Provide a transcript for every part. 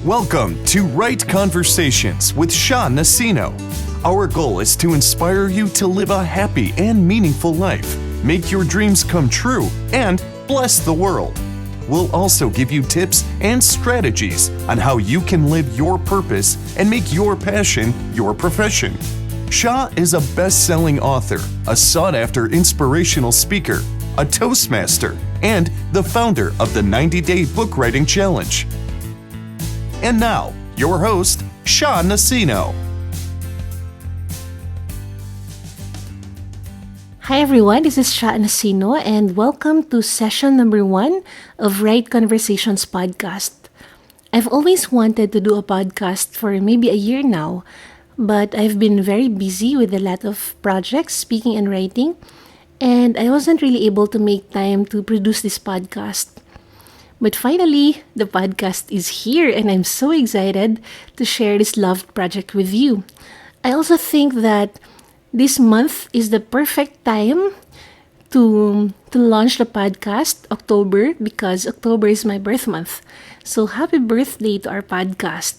Welcome to Right Conversations with Sha Nacino. Our goal is to inspire you to live a happy and meaningful life, make your dreams come true, and bless the world. We'll also give you tips and strategies on how you can live your purpose and make your passion your profession. Sha is a best-selling author, a sought-after inspirational speaker, a Toastmaster, and the founder of the 90-Day Book Writing Challenge. And now, your host, Sha Nacino. Hi everyone, this is Sha Nacino and welcome to session number 1 of Right Conversations podcast. I've always wanted to do a podcast for maybe a year now, but I've been very busy with a lot of projects, speaking and writing, and I wasn't really able to make time to produce this podcast. But finally, the podcast is here and I'm so excited to share this loved project with you. I also think that this month is the perfect time to launch the podcast, October, because October is my birth month. So happy birthday to our podcast.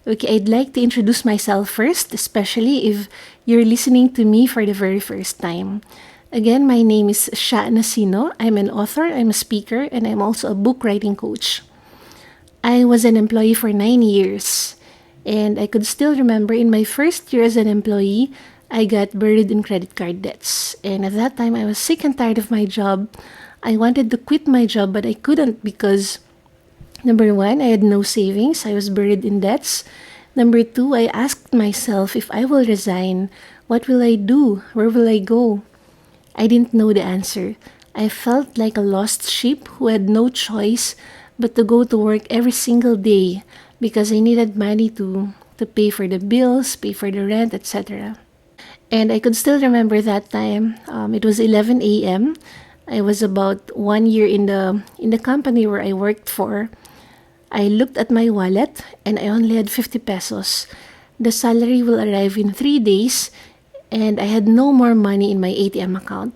Okay, I'd like to introduce myself first, especially if you're listening to me for the very first time. Again, my name is Sha Nacino. I'm an author, I'm a speaker, and I'm also a book writing coach. I was an employee for 9 years, and I could still remember in my first year as an employee, I got buried in credit card debts. And at that time, I was sick and tired of my job. I wanted to quit my job, but I couldn't because number 1, I had no savings. I was buried in debts. Number 2, I asked myself if I will resign, what will I do? Where will I go? I didn't know the answer. I felt like a lost sheep who had no choice but to go to work every single day because I needed money to pay for the bills, pay for the rent, etc. And I could still remember that time. It was 11 a.m. I was about 1 year in the company where I worked for. I looked at my wallet and I only had 50 pesos. The salary will arrive in 3 days and I had no more money in my ATM account.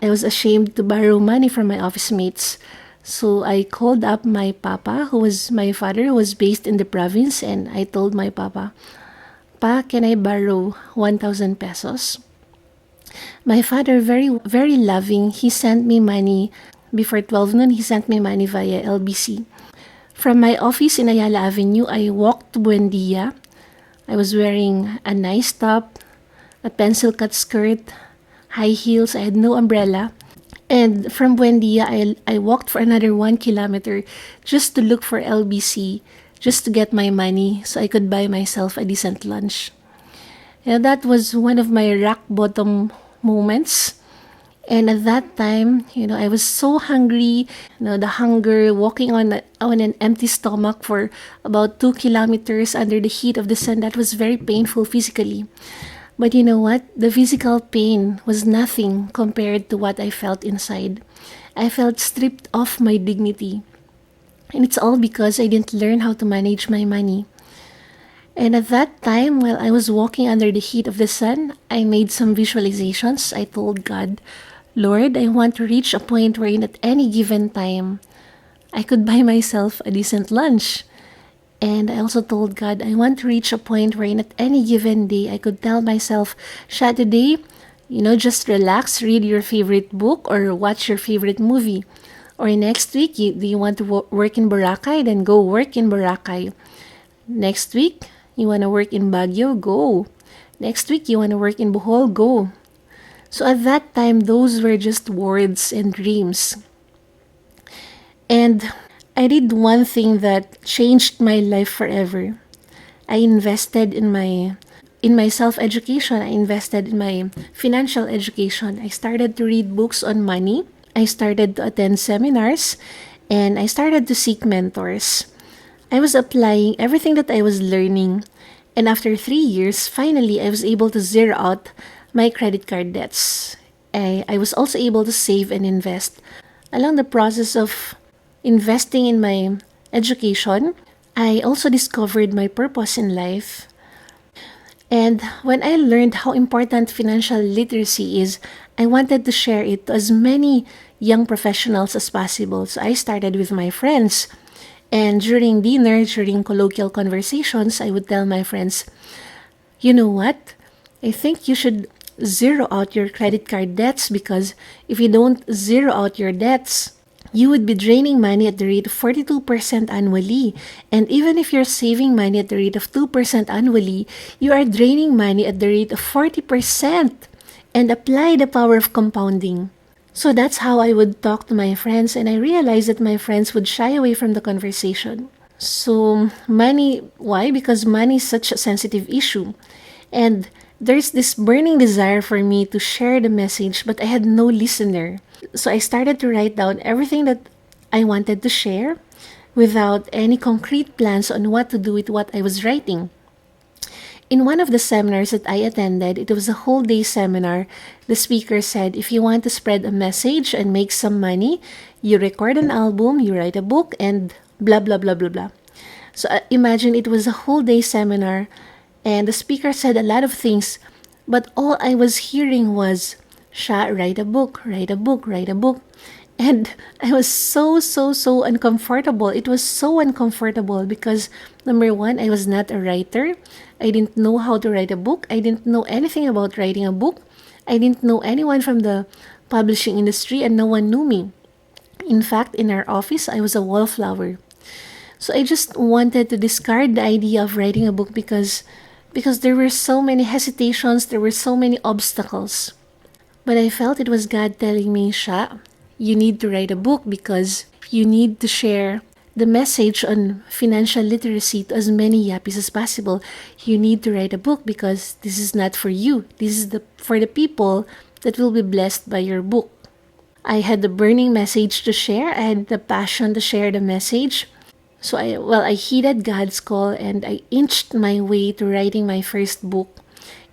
I was ashamed to borrow money from my office mates. So I called up my papa, who was my father, who was based in the province, and I told my papa, "Pa, can I borrow 1,000 pesos?" My father, very, very loving, he sent me money. Before 12 noon, he sent me money via LBC. From my office in Ayala Avenue, I walked to Buendia. I was wearing a nice top, a pencil-cut skirt, high heels. I had no umbrella. And from Buendia, I walked for another 1 kilometer just to look for LBC, just to get my money so I could buy myself a decent lunch. That was one of my rock bottom moments. And at that time, I was so hungry. The hunger, walking on an empty stomach for about 2 kilometers under the heat of the sun, that was very painful physically. But you know what? The physical pain was nothing compared to what I felt inside. I felt stripped of my dignity. And it's all because I didn't learn how to manage my money. And at that time, while I was walking under the heat of the sun, I made some visualizations. I told God, "Lord, I want to reach a point wherein at any given time, I could buy myself a decent lunch." And I also told God, I want to reach a point wherein at any given day, I could tell myself, "Sha, today, just relax, read your favorite book or watch your favorite movie. Or next week, do you want to work in Boracay? Then go work in Boracay. Next week, you want to work in Baguio? Go. Next week, you want to work in Bohol? Go." So at that time, those were just words and dreams. And I did one thing that changed my life forever. I invested in my self-education. I invested in my financial education. I started to read books on money. I started to attend seminars, and I started to seek mentors. I was applying everything that I was learning, and after 3 years, finally, I was able to zero out my credit card debts. I was also able to save and invest. Along the process of investing in my education, I also discovered my purpose in life. And when I learned how important financial literacy is, I wanted to share it to as many young professionals as possible. So I started with my friends. And during dinner, during colloquial conversations, I would tell my friends, you know what? I think you should zero out your credit card debts because if you don't zero out your debts, you would be draining money at the rate of 42% annually. And even if you're saving money at the rate of 2% annually, you are draining money at the rate of 40%. And apply the power of compounding. So that's how I would talk to my friends, and I realized that my friends would shy away from the conversation. So, money, why? Because money is such a sensitive issue. And there's this burning desire for me to share the message, but I had no listener. So I started to write down everything that I wanted to share without any concrete plans on what to do with what I was writing. In one of the seminars that I attended, it was a whole day seminar. The speaker said, if you want to spread a message and make some money, you record an album, you write a book, and blah, blah, blah, blah, blah. So imagine it was a whole day seminar, and the speaker said a lot of things, but all I was hearing was, Sha, write a book, write a book, write a book. And I was so uncomfortable. It was so uncomfortable because, number one, I was not a writer. I didn't know how to write a book. I didn't know anything about writing a book. I didn't know anyone from the publishing industry, and no one knew me. In fact, in our office, I was a wallflower. So I just wanted to discard the idea of writing a book because there were so many hesitations, there were so many obstacles. But I felt it was God telling me, Sha, you need to write a book because you need to share the message on financial literacy to as many yappies as possible. You need to write a book because this is not for you. This is for the people that will be blessed by your book. I had the burning message to share. I had the passion to share the message. So I heeded God's call and I inched my way to writing my first book.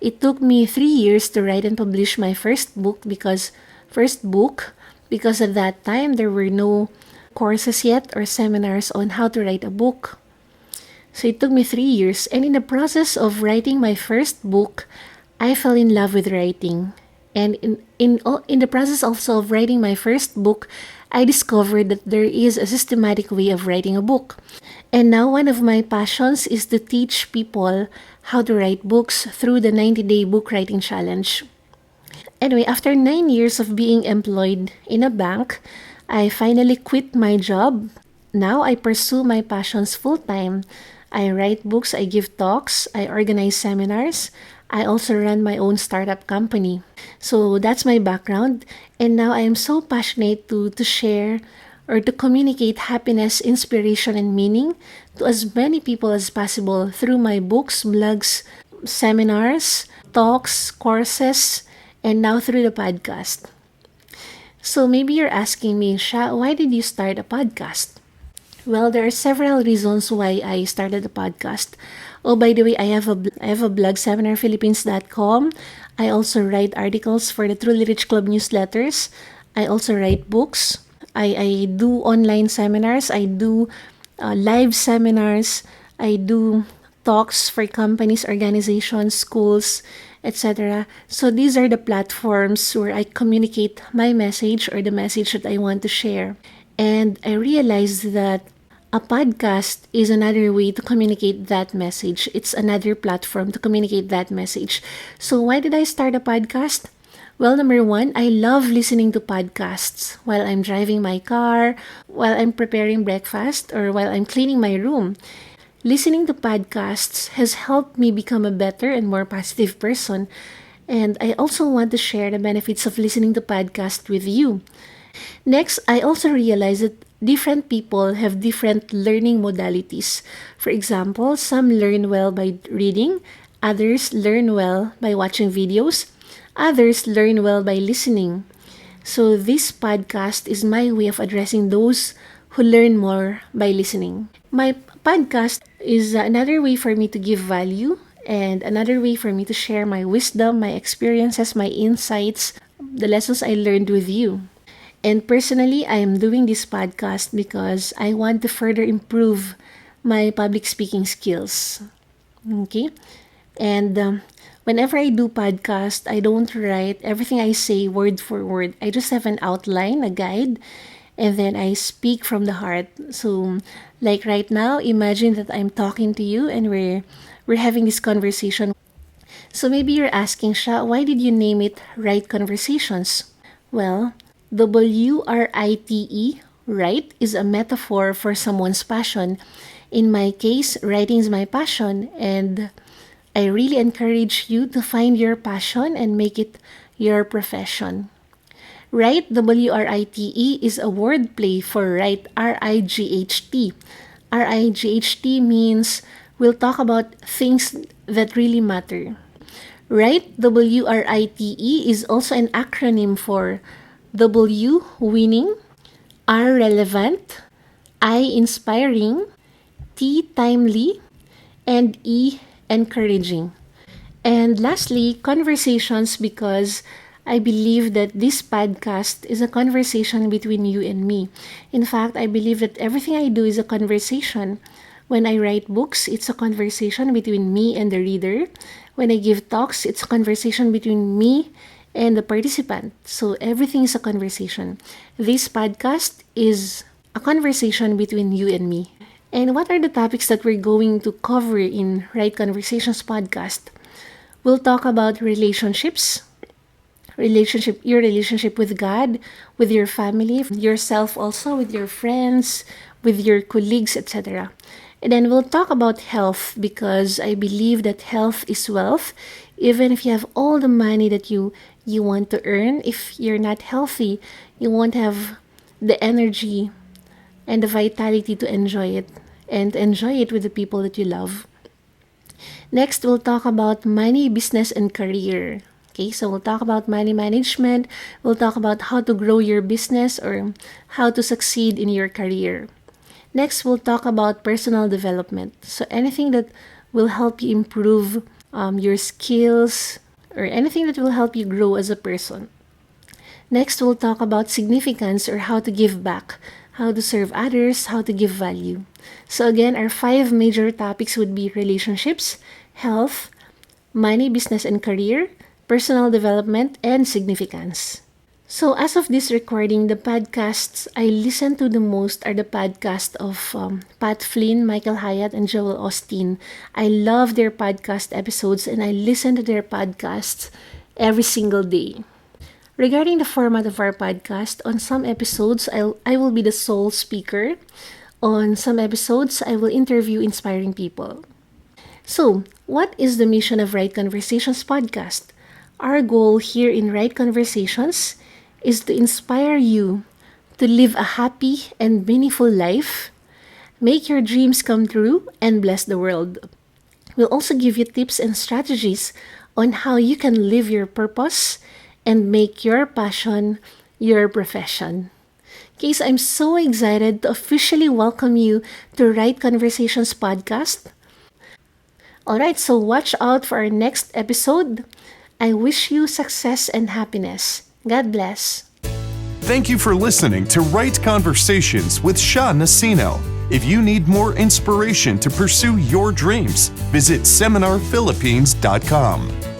It took me 3 years to write and publish my first book because at that time there were no courses yet or seminars on how to write a book. So it took me 3 years, and in the process of writing my first book, I fell in love with writing. And in the process also of writing my first book, I discovered that there is a systematic way of writing a book. And now one of my passions is to teach people how to write books through the 90-day book writing challenge. Anyway, after 9 years of being employed in a bank, I finally quit my job. Now I pursue my passions full-time. I write books, I give talks, I organize seminars. I also run my own startup company. So that's my background. And now I am so passionate to share or to communicate happiness, inspiration, and meaning to as many people as possible through my books, blogs, seminars, talks, courses, and now through the podcast. So maybe you're asking me, Sha, why did you start a podcast? Well, there are several reasons why I started a podcast. Oh, by the way, I have a blog, seminarphilippines.com. I also write articles for the Truly Rich Club newsletters. I also write books. I do online seminars. I do live seminars. I do talks for companies, organizations, schools, etc. So these are the platforms where I communicate my message or the message that I want to share. And I realized that a podcast is another way to communicate that message. It's another platform to communicate that message. So why did I start a podcast? Well, number one, I love listening to podcasts while I'm driving my car, while I'm preparing breakfast, or while I'm cleaning my room. Listening to podcasts has helped me become a better and more positive person. And I also want to share the benefits of listening to podcasts with you. Next, I also realized that different people have different learning modalities. For example, some learn well by reading, others learn well by watching videos, others learn well by listening. So this podcast is my way of addressing those who learn more by listening. My podcast is another way for me to give value and another way for me to share my wisdom, my experiences, my insights, the lessons I learned with you. And personally, I am doing this podcast because I want to further improve my public speaking skills. Okay? And whenever I do podcast, I don't write everything I say word for word. I just have an outline, a guide, and then I speak from the heart. So, like right now, imagine that I'm talking to you and we're having this conversation. So maybe you're asking, Sha, why did you name it Right Conversations? Well, WRITE, right, is a metaphor for someone's passion. In my case, writing is my passion, and I really encourage you to find your passion and make it your profession. Right, WRITE, is a wordplay for right, RIGHT. RIGHT means we'll talk about things that really matter. Right, WRITE is also an acronym for W, winning, R, relevant, I, inspiring, T, timely, and E, encouraging. And lastly, conversations, because I believe that this podcast is a conversation between you and me. In fact, I believe that everything I do is a conversation. When I write books, it's a conversation between me and the reader. When I give talks, it's a conversation between me and the participant. So everything is a conversation. This podcast is a conversation between you and me. And what are the topics that we're going to cover in Right Conversations podcast? We'll talk about relationships, your relationship with God, with your family, yourself also, with your friends, with your colleagues, etc. And then we'll talk about health, because I believe that health is wealth. Even if you have all the money that you want to earn, if you're not healthy, you won't have the energy and the vitality to enjoy it, and enjoy it with the people that you love. Next, we'll talk about money, business, and career. Okay, so we'll talk about money management. We'll talk about how to grow your business or how to succeed in your career. Next, we'll talk about personal development. So anything that will help you improve your skills, or anything that will help you grow as a person. Next, we'll talk about significance, or how to give back, how to serve others, how to give value. So again, our 5 major topics would be relationships, health, money, business, and career, personal development, and significance. So as of this recording, the podcasts I listen to the most are the podcast of Pat Flynn, Michael Hyatt, and Joel Osteen. I love their podcast episodes, and I listen to their podcasts every single day. Regarding the format of our podcast, on some episodes, I will be the sole speaker. On some episodes, I will interview inspiring people. So, what is the mission of Right Conversations podcast? Our goal here in Right Conversations is to inspire you to live a happy and meaningful life, make your dreams come true, and bless the world. We'll also give you tips and strategies on how you can live your purpose and make your passion your profession. Okay, so I'm so excited to officially welcome you to Right Conversations podcast. Alright, so watch out for our next episode. I wish you success and happiness. God bless. Thank you for listening to Right Conversations with Sha Nacino. If you need more inspiration to pursue your dreams, visit seminarphilippines.com.